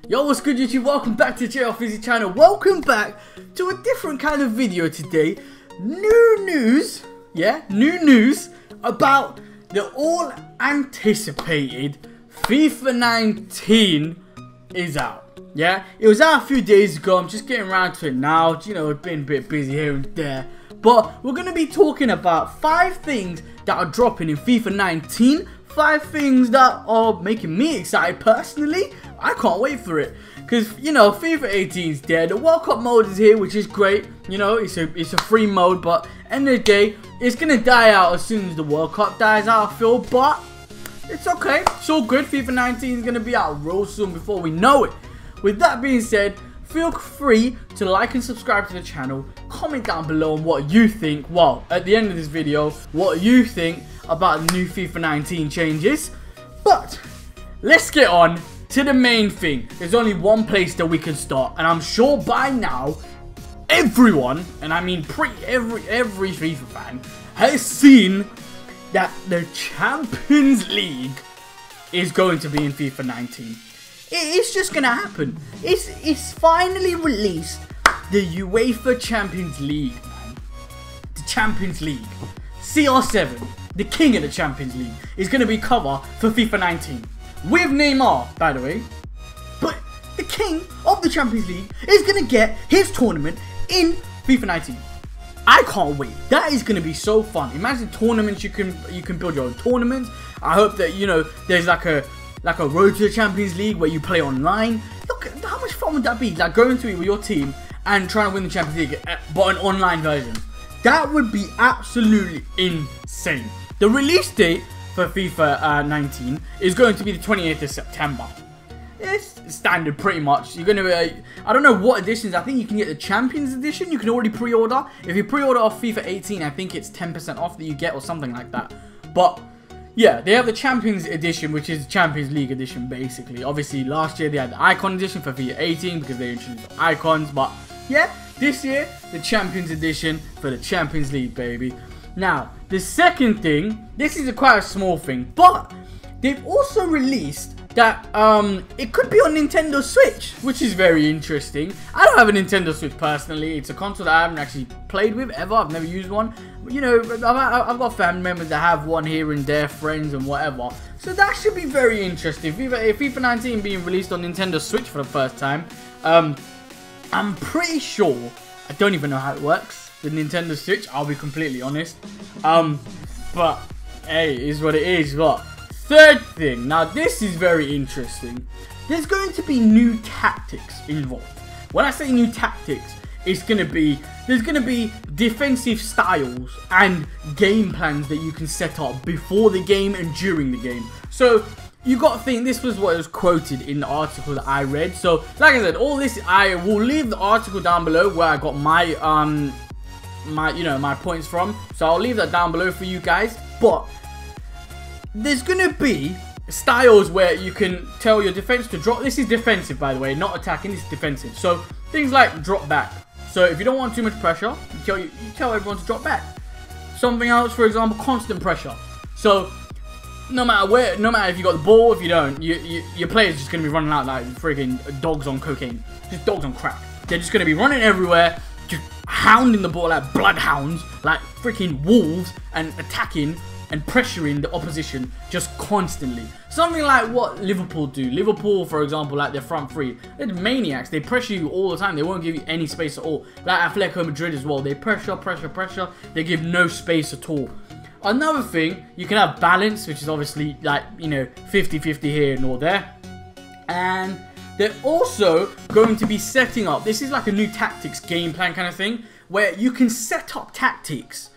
Yo, what's good YouTube? Welcome back to JRFIZZY channel. Welcome back to a different kind of video today. New news about the all anticipated FIFA 19 is out. Yeah, it was out a few days ago. I'm just getting around to it now. You know, it's been a bit busy here and there. But we're going to be talking about 5 things that are dropping in FIFA 19. 5 things that are making me excited personally. I can't wait for it. Because, you know, FIFA 18 is dead. The World Cup mode is here, which is great. You know, it's a free mode. But end of the day, it's going to die out as soon as the World Cup dies out, I feel. But it's okay. It's all good. FIFA 19 is going to be out real soon before we know it. With that being said, feel free to like and subscribe to the channel. Comment down below on what you think. Well, at the end of this video, what you think about the new FIFA 19 changes. But let's get on to the main thing. There's only one place that we can start, and I'm sure by now everyone, and I mean every FIFA fan, has seen that the Champions League is going to be in FIFA 19. It's just gonna happen. It's finally released, the UEFA Champions League, man. The Champions League, CR7, the king of the Champions League, is gonna be cover for FIFA 19 with Neymar, by the way. But the king of the Champions League is gonna get his tournament in FIFA 19. I can't wait. That is gonna be so fun. Imagine tournaments. You can build your own tournaments. I hope that, you know, there's like a road to the Champions League where you play online. Look, how much fun would that be? Like going to it with your team and trying to win the Champions League, but an online version. That would be absolutely insane. The release date for FIFA 19 is going to be the 28th of September. It's standard pretty much. You're going to, I don't know what editions. I think you can get the Champions Edition. You can already pre-order. If you pre-order off FIFA 18, I think it's 10% off that you get or something like that. But yeah, they have the Champions Edition, which is the Champions League Edition, basically. Obviously, last year they had the Icon Edition for FIFA 18 because they introduced the icons. But yeah, this year, the Champions Edition for the Champions League, baby. Now, the second thing, this is quite a small thing, but they've also released that it could be on Nintendo Switch, which is very interesting. I don't have a Nintendo Switch personally. It's a console that I haven't actually played with ever. I've never used one. You know, I've got family members that have one here and there, friends and whatever. So that should be very interesting. FIFA 19 being released on Nintendo Switch for the first time. I'm pretty sure, I don't even know how it works, the Nintendo Switch, I'll be completely honest. But hey, it is what it is. But third thing, now this is very interesting. There's going to be new tactics involved. When I say new tactics, there's going to be defensive styles and game plans that you can set up before the game and during the game. So you got to think, this was what was quoted in the article that I read. So like I said, all this, I will leave the article down below where I got my my points from. So I'll leave that down below for you guys. But there's gonna be styles where you can tell your defense to drop. This is defensive, by the way, not attacking. This is defensive. So things like drop back. So if you don't want too much pressure, you tell everyone to drop back. Something else, for example, constant pressure. So no matter if you got the ball, if you don't, your player's just gonna be running out like friggin' dogs on cocaine, just dogs on crack. They're just gonna be running everywhere, just hounding the ball like bloodhounds, like freaking wolves, and attacking and pressuring the opposition just constantly. Something like what Liverpool do. Liverpool, for example, like their front three, they're maniacs. They pressure you all the time. They won't give you any space at all. Like Atletico Madrid as well. They pressure. They give no space at all. Another thing, you can have balance, which is obviously like, you know, 50-50 here and all there. And they're also going to be setting up, this is like a new tactics game plan kind of thing, where you can set up tactics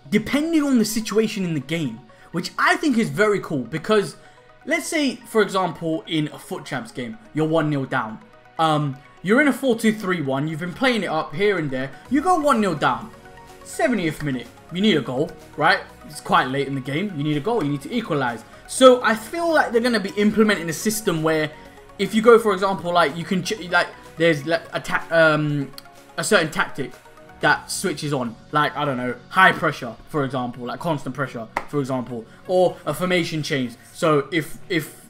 depending on the situation in the game, which I think is very cool. Because let's say, for example, in a Foot Champs game, you're 1-0 down. You're in a 4-2-3-1, you've been playing it up here and there, you go 1-0 down, 70th minute, you need a goal, right? It's quite late in the game, you need a goal, you need to equalize. So I feel like they're going to be implementing a system where if you go, for example, like you can, like there's like a certain tactic that switches on, like, I don't know, high pressure, for example, like constant pressure, for example, or a formation change. So if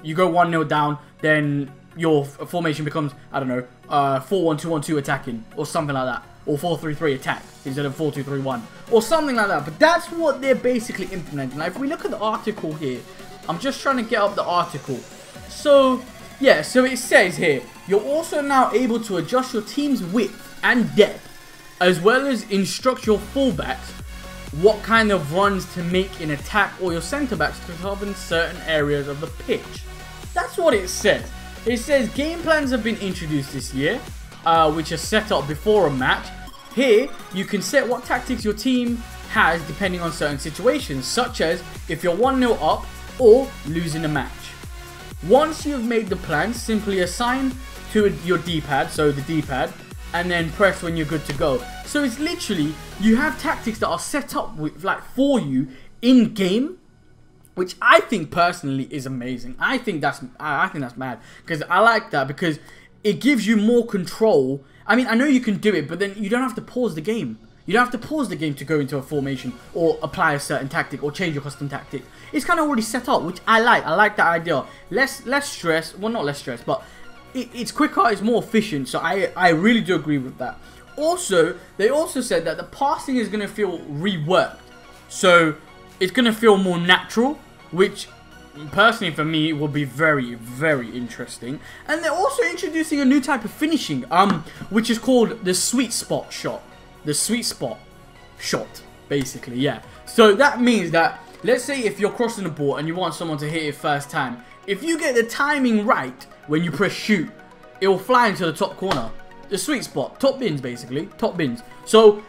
you go 1-0 down, then your formation becomes, I don't know, 4-1-2-1-2 attacking, or something like that. Or 4-3-3 attack instead of 4-2-3-1, or something like that. But that's what they're basically implementing. Now, if we look at the article here, I'm just trying to get up the article. So, yeah, so it says here, you're also now able to adjust your team's width and depth, as well as instruct your fullbacks what kind of runs to make in attack, or your centre backs to cover certain areas of the pitch. That's what it says. It says game plans have been introduced this year, which are set up before a match. Here, you can set what tactics your team has depending on certain situations, such as if you're 1-0 up or losing a match. Once you've made the plan, simply assign to your D-pad, so the D-pad, and then press when you're good to go. So it's literally, you have tactics that are set up with, like, for you in game, which I think personally is amazing. I think that's mad, because I like that, because it gives you more control. I mean, I know you can do it, but then you don't have to pause the game. You don't have to pause the game to go into a formation or apply a certain tactic or change your custom tactic. It's kind of already set up, which I like. I like that idea. Less stress. Well, not less stress, but it's quicker. It's more efficient. So I really do agree with that. Also, they also said that the passing is going to feel reworked. So it's going to feel more natural, which personally for me will be very, very interesting. And they're also introducing a new type of finishing, which is called the sweet spot shot. The sweet spot shot, basically, yeah. So that means that, let's say if you're crossing the ball and you want someone to hit it first time, if you get the timing right when you press shoot, it will fly into the top corner. The sweet spot, top bins, basically, top bins. So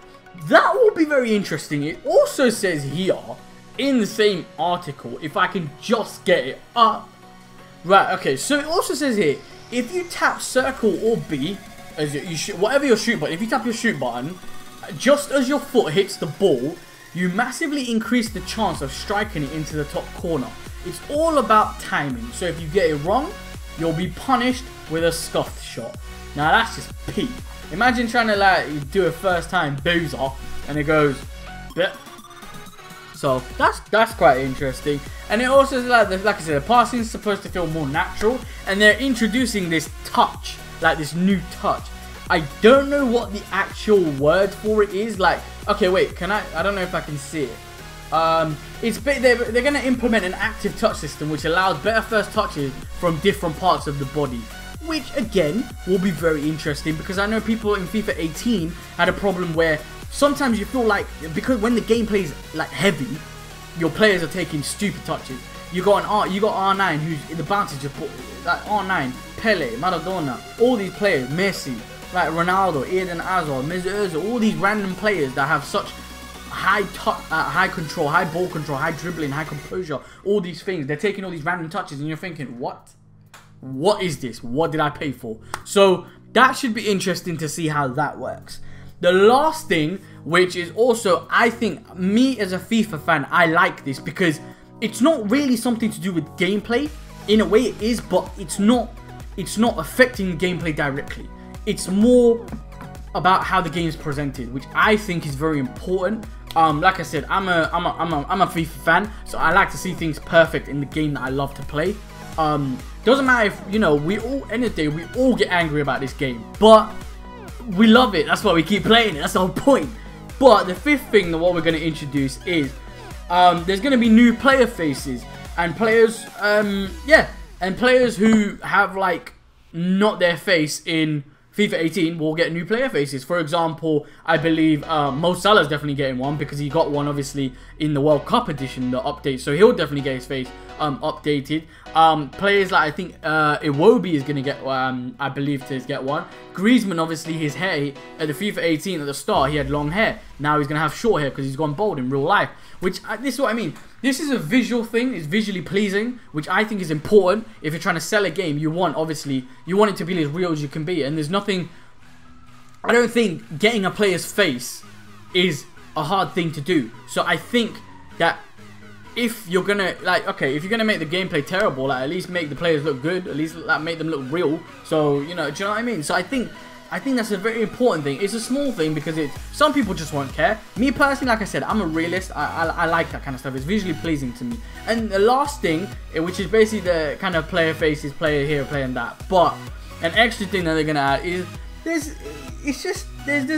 that will be very interesting. It also says here in the same article, if I can just get it up. Right, okay, so it also says here, if you tap circle or B, as you shoot, whatever your shoot button, if you tap your shoot button, just as your foot hits the ball, you massively increase the chance of striking it into the top corner. It's all about timing, so if you get it wrong, you'll be punished with a scuffed shot. Now that's just peak. Imagine trying to like do a first time boozer and it goes bleh. So that's quite interesting. And it also is like I said, the passing is supposed to feel more natural, and they're introducing this touch, like this new touch. I don't know what the actual word for it is. Like, okay, wait, can I don't know if I can see it. They're going to implement an active touch system which allows better first touches from different parts of the body, which again will be very interesting, because I know people in FIFA 18 had a problem where sometimes you feel like, because when the gameplay is like heavy, your players are taking stupid touches. You got R9 who's in the bounces, just put like R9, Pele, Maradona, all these players, Messi, like Ronaldo, Eden Hazard, Messi, all these random players that have such high control, high ball control, high dribbling, high composure, all these things. They're taking all these random touches and you're thinking, what? What is this? What did I pay for? So that should be interesting to see how that works. The last thing, which is also, I think, me as a FIFA fan, I like this because it's not really something to do with gameplay. In a way it is, but it's not affecting gameplay directly. It's more about how the game is presented, which I think is very important. Like I said, I'm a FIFA fan, so I like to see things perfect in the game that I love to play. Doesn't matter if, you know, end of the day, we all get angry about this game, but we love it. That's why we keep playing it. That's the whole point. But the fifth thing that what we're going to introduce is there's going to be new player faces and players, and players who have like not their face in FIFA 18 will get new player faces. For example, I believe Mo Salah's definitely getting one because he got one obviously in the World Cup edition, the update. So he'll definitely get his face updated. Players like, I think Iwobi is going to get, I believe, to get one. Griezmann, obviously, his hair, at the FIFA 18 at the start, he had long hair. Now he's going to have short hair because he's gone bald in real life. Which, this is what I mean. This is a visual thing. It's visually pleasing, which I think is important. If you're trying to sell a game, you want, obviously, you want it to be as real as you can be. And there's nothing, I don't think getting a player's face is a hard thing to do. So I think that if you're gonna, like, okay, if you're gonna make the gameplay terrible, like, at least make the players look good, at least like, make them look real. So, you know, do you know what I mean? So I think I think that's a very important thing. It's a small thing because some people just won't care. Me personally, like I said, I'm a realist. I like that kind of stuff. It's visually pleasing to me. And the last thing, which is basically the kind of player faces, player here, player that. But an extra thing that they're gonna add is there's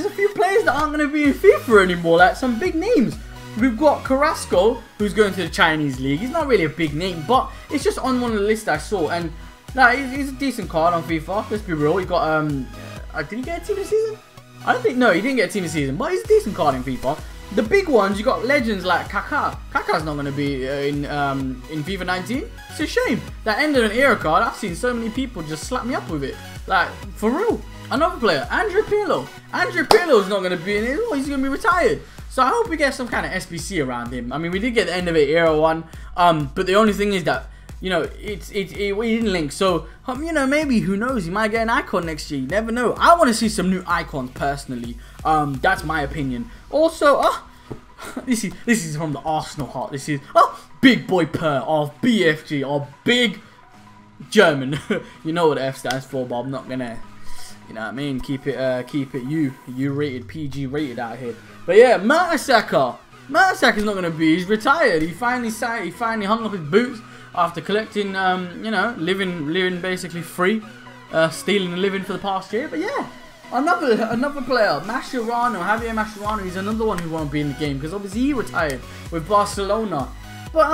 a few players that aren't gonna be in FIFA anymore. Like some big names. We've got Carrasco, who's going to the Chinese league. He's not really a big name, but it's just on one of the lists I saw. And he's a decent card on FIFA. Let's be real. He got did he get a team of the season? I don't think. No, he didn't get a team of the season, but he's a decent card in FIFA. The big ones, you got legends like Kaká. Kaká's not going to be in FIFA 19. It's a shame. That ended an era card. I've seen so many people just slap me up with it. Like, for real. Another player, Andrea Pirlo. Andrea Pirlo's not going to be in it. He's going to be retired. So I hope we get some kind of SBC around him. I mean, we did get the end of it era one. But the only thing is that, you know, we didn't link. So, you know, maybe, who knows, he might get an icon next year. You never know. I want to see some new icons personally. That's my opinion. Also, this is from the Arsenal heart. This is, Big Boy Per of BFG, or Big German. You know what the F stands for, but I'm not gonna, you know what I mean, keep it U rated, PG rated out here. But yeah, Mertesacker is not gonna be. He's retired. He finally hung up his boots after collecting, you know, living basically free, stealing a living for the past year. But yeah, another player, Javier Mascherano. He's another one who won't be in the game because obviously he retired with Barcelona. But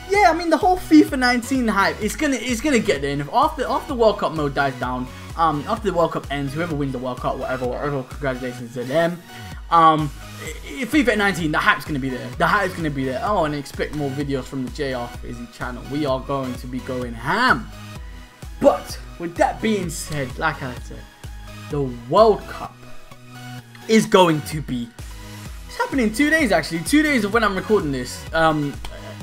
yeah, I mean the whole FIFA 19 hype is gonna get there. And if after World Cup mode dies down, after the World Cup ends, whoever wins the World Cup, whatever, congratulations to them. FIFA 19, the hype's gonna be there. The hype's gonna be there. Oh, and expect more videos from the JRFIZZY channel. We are going to be going ham. But with that being said, like I said, the World Cup is going to be. It's happening in 2 days actually. 2 days of when I'm recording this.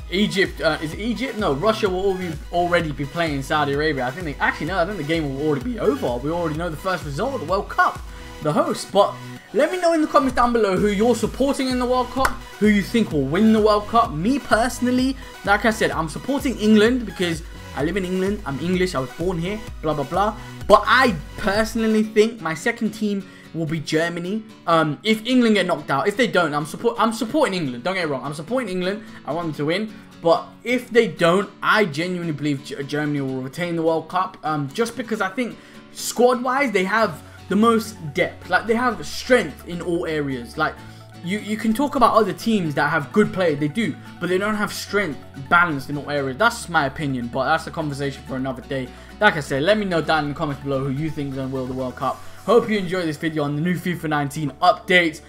Egypt is it Egypt? No, Russia will already be playing Saudi Arabia. I think I think the game will already be over. We already know the first result of the World Cup, the host. But let me know in the comments down below who you're supporting in the World Cup, who you think will win the World Cup. Me personally, like I said, I'm supporting England because I live in England. I'm English. I was born here. Blah blah blah. But I personally think my second team will be Germany. If England get knocked out, if they don't, I'm supporting England. Don't get me wrong. I'm supporting England. I want them to win. But if they don't, I genuinely believe Germany will retain the World Cup. Just because I think squad-wise they have the most depth. Like they have strength in all areas. Like you can talk about other teams that have good players. They do, but they don't have strength balanced in all areas. That's my opinion. But that's a conversation for another day. Like I said, let me know down in the comments below who you think is going to win the World Cup. Hope you enjoyed this video on the new FIFA 19 updates.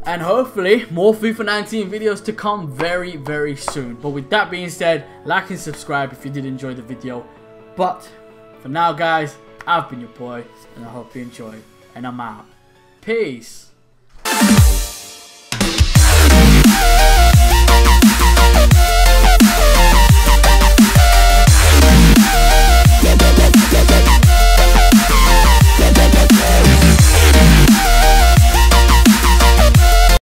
And hopefully, more FIFA 19 videos to come very, very soon. But with that being said, like and subscribe if you did enjoy the video. But for now, guys, I've been your boy. And I hope you enjoyed. And I'm out. Peace.